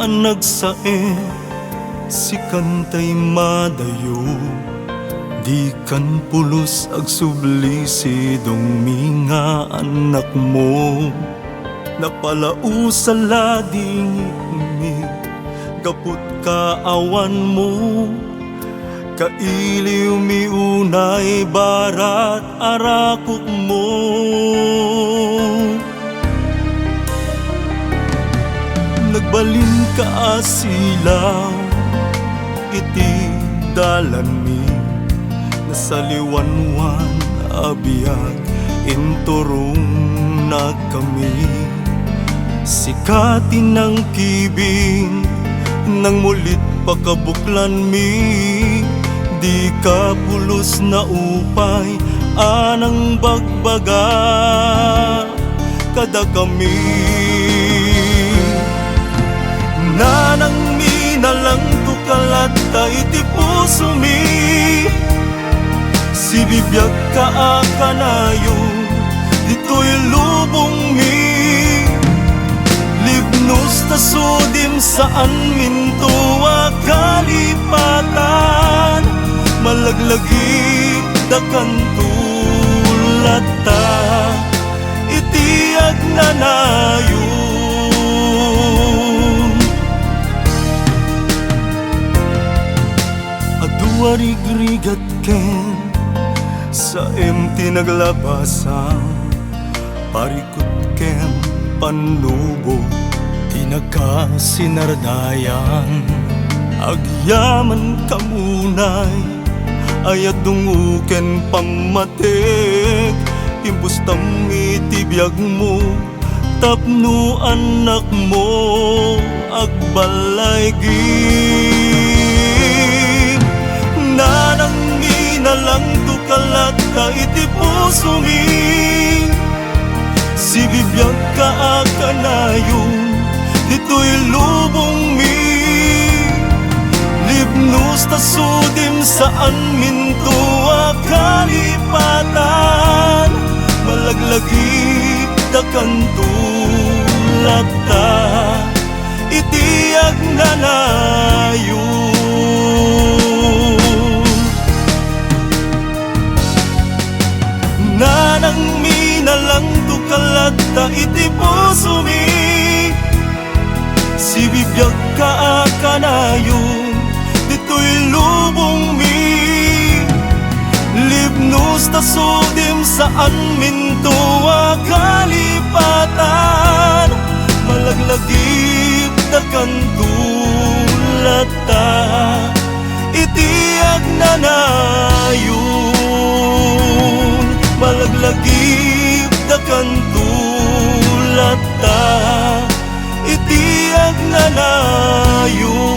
nagsae si kantay madayo, di kan pulos ag sublisidong minga anak mo. Napalausala dingit gaput kaawan mo, kailiw miunay barat arakok mo. Nagbalin ka asilaw iti dalani, nasaliwanwan abiyag inturong na kami. Sikatin ng kibing nang mulit pakabuklan mi, di ka pulos na upay anang bagbaga kada kami. Nanang minalang tukalat ta iti puso mi, si bibiyag ka akanayo dito'y lubong mi. Libnos ta sudim saan mintuwa kalipatan, malaglagi da kantulata iti agnanayon. Aduarigrigat ken sa empty naglabasa, parikot ken panubo tinagkasinardayan. Agyaman kamunay ayat dunguken pamatek, imbus tamitibiyag mo tapno anak mo agbalaygi. Nanang minalang tukalat ka iti puso mi, si bibiyag ka akanayon dito'y lubong mi. Libnos ta sudim saan mintuwa kalipatan, malaglagi da kantulata iti agnanayon. Nanang minalang tukalat ta iti puso mi, si bibiyag ka akanayon dito'y lubong mi. Libnos ta sudim saan mintuwa kalipatan, malaglagip da kantulata iti agnanayon. Malaglagip da kantulata iti agnanayon.